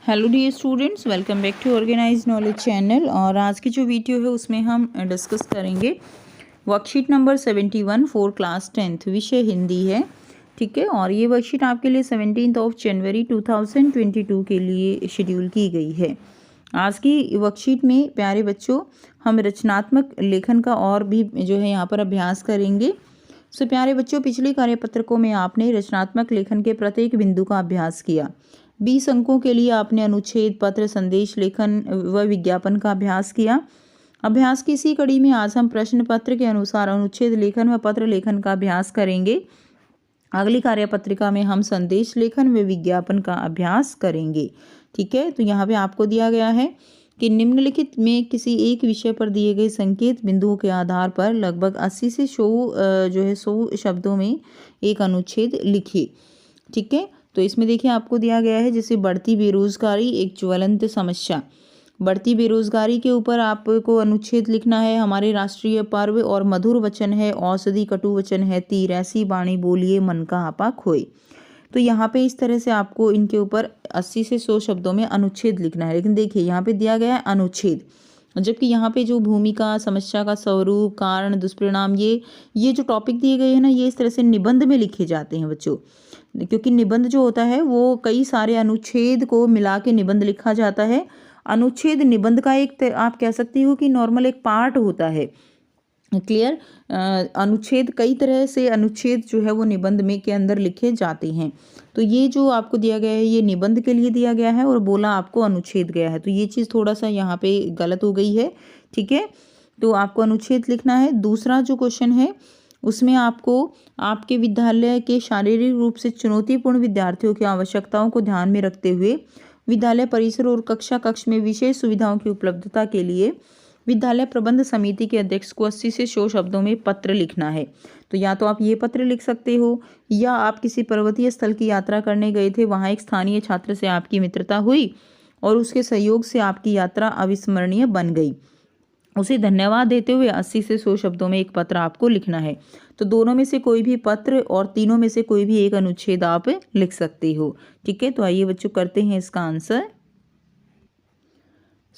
Hello dear students, welcome back to organize knowledge channel. और आज की जो वीडियो है उसमें हम डिस्कस करेंगे worksheet number 71 for class 10th, विषय हिंदी है। ठीक है, और ये वर्कशीट आपके लिए 17 जनवरी 2022 के लिए शेड्यूल की गई है। आज की वर्कशीट में प्यारे बच्चों हम रचनात्मक लेखन का और भी जो है यहाँ पर अभ्यास करेंगे। सो प्यारे बच्चों, पिछले कार्यपत्रकों में आपने रचनात्मक लेखन के प्रत्येक बिंदु का अभ्यास किया। 20 अंकों के लिए आपने अनुच्छेद, पत्र, संदेश लेखन व विज्ञापन का अभ्यास किया। अभ्यास की इसी कड़ी में आज हम प्रश्न पत्र के अनुसार अनुच्छेद लेखन व पत्र लेखन का अभ्यास करेंगे। अगली कार्यपत्रिका में हम संदेश लेखन व विज्ञापन का अभ्यास करेंगे। ठीक है, तो यहाँ पे आपको दिया गया है कि निम्नलिखित में किसी एक विषय पर दिए गए संकेत बिंदुओं के आधार पर लगभग 80 से 100 शब्दों में एक अनुच्छेद लिखिए। ठीक है, तो इसमें देखिए आपको दिया गया है जैसे बढ़ती बेरोजगारी एक ज्वलंत समस्या। बढ़ती बेरोजगारी के ऊपर आपको अनुच्छेद लिखना है। हमारे राष्ट्रीय पर्व और मधुर वचन है, औषधि कटु वचन है, तीर ऐसी बाणी बोलिए मन का आपा खोए। तो यहाँ पे इस तरह से आपको इनके ऊपर 80 से 100 शब्दों में अनुच्छेद लिखना है। लेकिन देखिए यहाँ पे दिया गया है अनुच्छेद, जबकि यहाँ पे जो भूमिका, समस्या का स्वरूप, कारण, दुष्परिणाम, ये जो टॉपिक दिए गए हैं ना, ये इस तरह से निबंध में लिखे जाते हैं बच्चों। क्योंकि निबंध जो होता है वो कई सारे अनुच्छेद को मिला के निबंध लिखा जाता है। अनुच्छेद निबंध का एक आप कह सकती हो कि नॉर्मल एक पार्ट होता है। क्लियर? अनुच्छेद, कई तरह से अनुच्छेद जो है वो निबंध में के अंदर लिखे जाते हैं। तो ये जो आपको दिया गया है ये निबंध के लिए दिया गया है और बोला आपको अनुच्छेद गया है, तो ये चीज़ थोड़ा सा यहाँ पे गलत हो गई है। ठीक है, तो आपको अनुच्छेद लिखना है। दूसरा जो क्वेश्चन है उसमें आपको आपके विद्यालय के शारीरिक रूप से चुनौतीपूर्ण विद्यार्थियों की आवश्यकताओं को ध्यान में रखते हुए विद्यालय परिसर और कक्षा कक्ष में विशेष सुविधाओं की उपलब्धता के लिए विद्यालय प्रबंध समिति के अध्यक्ष को 80 से 100 शब्दों में पत्र लिखना है। तो या तो आप ये पत्र लिख सकते हो, या आप किसी पर्वतीय स्थल की यात्रा करने गए थे, वहाँ एक स्थानीय छात्र से आपकी मित्रता हुई और उसके सहयोग से आपकी यात्रा अविस्मरणीय बन गई। उसे धन्यवाद देते हुए 80 से 100 शब्दों में एक पत्र आपको लिखना है। तो दोनों में से कोई भी पत्र और तीनों में से कोई भी एक अनुच्छेद आप लिख सकते हो। ठीक है, तो आइए बच्चों करते हैं इसका आंसर।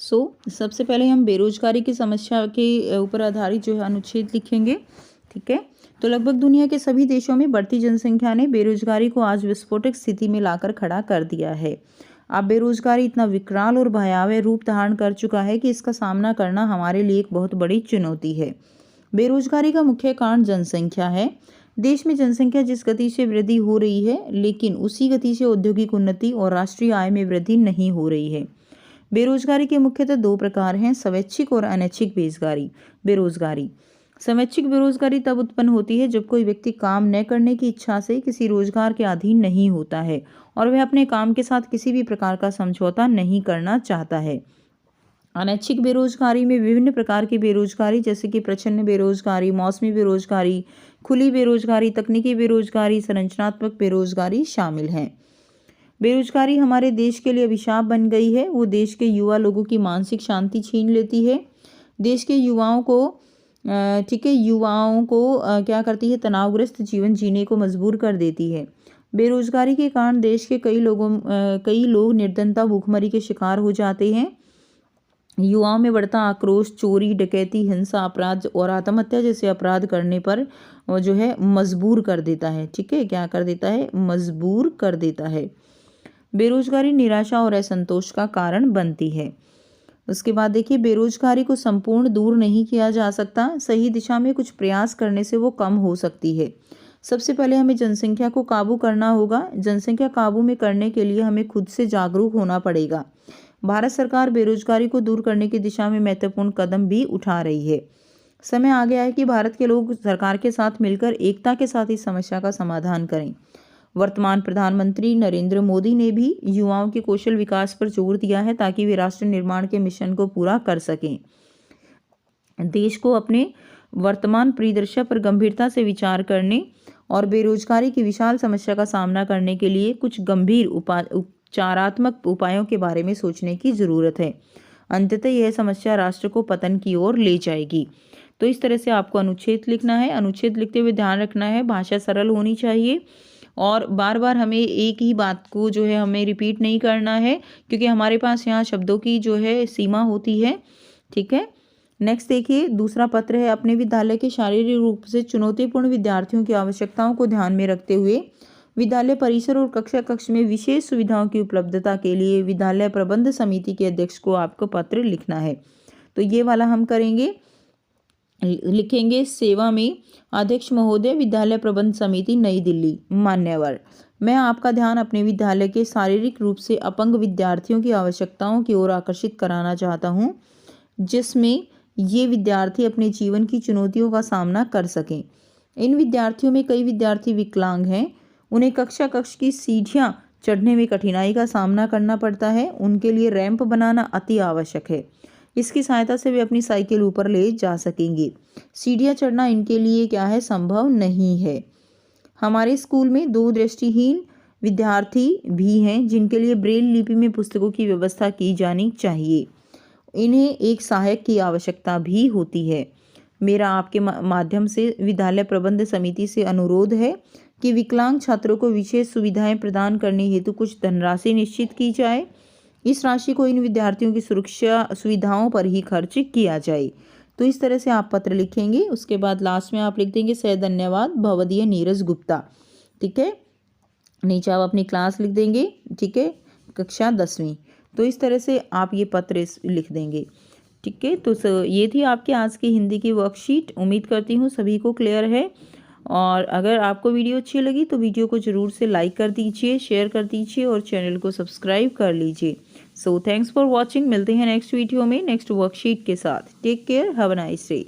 सबसे पहले हम बेरोजगारी की समस्या के ऊपर आधारित जो है अनुच्छेद लिखेंगे। ठीक है, तो लगभग दुनिया के सभी देशों में बढ़ती जनसंख्या ने बेरोजगारी को आज विस्फोटक स्थिति में लाकर खड़ा कर दिया है। अब बेरोजगारी इतना विकराल और भयावह रूप धारण कर चुका है कि इसका सामना करना हमारे लिए एक बहुत बड़ी चुनौती है। बेरोजगारी का मुख्य कारण जनसंख्या है। देश में जनसंख्या जिस गति से वृद्धि हो रही है, लेकिन उसी गति से औद्योगिक उन्नति और राष्ट्रीय आय में वृद्धि नहीं हो रही है। बेरोजगारी के मुख्यतः दो प्रकार हैं, स्वैच्छिक और अनैच्छिक बेरोजगारी। स्वैच्छिक बेरोजगारी तब उत्पन्न होती है जब कोई व्यक्ति काम न करने की इच्छा से किसी रोजगार के अधीन नहीं होता है और वह अपने काम के साथ किसी भी प्रकार का समझौता नहीं करना चाहता है। अनैच्छिक बेरोजगारी में विभिन्न प्रकार की बेरोजगारी जैसे कि प्रच्छन्न बेरोजगारी, मौसमी बेरोजगारी, खुली बेरोजगारी, तकनीकी बेरोजगारी, संरचनात्मक बेरोजगारी शामिल हैं। बेरोजगारी हमारे देश के लिए अभिशाप बन गई है। वो देश के युवा लोगों की मानसिक शांति छीन लेती है। देश के युवाओं को क्या करती है, तनावग्रस्त जीवन जीने को मजबूर कर देती है। बेरोजगारी के कारण देश के कई लोग निर्धनता, भूखमरी के शिकार हो जाते हैं। युवाओं में बढ़ता आक्रोश चोरी, डकैती, हिंसा, अपराध और आत्महत्या जैसे अपराध करने पर जो है मजबूर कर देता है। ठीक है, क्या कर देता है? मजबूर कर देता है। बेरोजगारी निराशा और असंतोष का कारण बनती है। उसके बाद देखिए, बेरोजगारी को संपूर्ण दूर नहीं किया जा सकता, सही दिशा में कुछ प्रयास करने से वो कम हो सकती है। सबसे पहले हमें जनसंख्या को काबू करना होगा। जनसंख्या काबू में करने के लिए हमें खुद से जागरूक होना पड़ेगा। भारत सरकार बेरोजगारी को दूर करने की दिशा में महत्वपूर्ण कदम भी उठा रही है। समय आ गया है कि भारत के लोग सरकार के साथ मिलकर एकता के साथ इस समस्या का समाधान करें। वर्तमान प्रधानमंत्री नरेंद्र मोदी ने भी युवाओं के कौशल विकास पर जोर दिया है ताकि वे राष्ट्र निर्माण के मिशन को पूरा कर सकें। देश को अपने वर्तमान परिदृश्य पर गंभीरता से विचार करने और बेरोजगारी की विशाल समस्या का सामना करने के लिए कुछ गंभीर उपचारात्मक उपायों के बारे में सोचने की जरूरत है। अंततः यह समस्या राष्ट्र को पतन की ओर ले जाएगी। तो इस तरह से आपको अनुच्छेद लिखना है। अनुच्छेद लिखते हुए ध्यान रखना है भाषा सरल होनी चाहिए और बार बार हमें एक ही बात को जो है हमें रिपीट नहीं करना है, क्योंकि हमारे पास यहाँ शब्दों की जो है सीमा होती है। ठीक है, नेक्स्ट देखिए, दूसरा पत्र है, अपने विद्यालय के शारीरिक रूप से चुनौतीपूर्ण विद्यार्थियों की आवश्यकताओं को ध्यान में रखते हुए विद्यालय परिसर और कक्षा कक्ष में विशेष सुविधाओं की उपलब्धता के लिए विद्यालय प्रबंध समिति के अध्यक्ष को आपको पत्र लिखना है। तो ये वाला हम करेंगे, लिखेंगे, सेवा में अध्यक्ष महोदय, विद्यालय प्रबंध समिति नई दिल्ली, मान्यवर, मैं आपका ध्यान अपने विद्यालय के शारीरिक रूप से अपंग विद्यार्थियों की आवश्यकताओं की ओर आकर्षित कराना चाहता हूँ, जिसमें ये विद्यार्थी अपने जीवन की चुनौतियों का सामना कर सकें। इन विद्यार्थियों में कई विद्यार्थी विकलांग हैं, उन्हें कक्षा कक्ष की सीढ़ियां चढ़ने में कठिनाई का सामना करना पड़ता है, उनके लिए रैंप बनाना अति आवश्यक है। इसकी सहायता से वे अपनी साइकिल ऊपर ले जा सकेंगे। सीढ़ियां चढ़ना इनके लिए क्या है, संभव नहीं है। हमारे स्कूल में 2 दृष्टिहीन विद्यार्थी भी हैं, जिनके लिए ब्रेल लिपि में पुस्तकों की व्यवस्था की जानी चाहिए। इन्हें एक सहायक की आवश्यकता भी होती है। मेरा आपके माध्यम से विद्यालय प्रबंध समिति से अनुरोध है कि विकलांग छात्रों को विशेष सुविधाएं प्रदान करने हेतु कुछ धनराशि निश्चित की जाए। इस राशि को इन विद्यार्थियों की सुरक्षा सुविधाओं पर ही खर्च किया जाए। तो इस तरह से आप पत्र लिखेंगे। उसके बाद लास्ट में आप लिख देंगे, सह धन्यवाद, भवदीय नीरज गुप्ता। ठीक है, नीचे आप अपनी क्लास लिख देंगे। ठीक है, कक्षा 10वीं। तो इस तरह से आप ये पत्र लिख देंगे। ठीक है, तो ये थी आपकी आज की हिंदी की वर्कशीट। उम्मीद करती हूँ सभी को क्लियर है। और अगर आपको वीडियो अच्छी लगी तो वीडियो को ज़रूर से लाइक कर दीजिए, शेयर कर दीजिए और चैनल को सब्सक्राइब कर लीजिए। So thanks for watching. मिलते हैं नेक्स्ट वीडियो में नेक्स्ट वर्कशीट के साथ। Take care, have a nice day.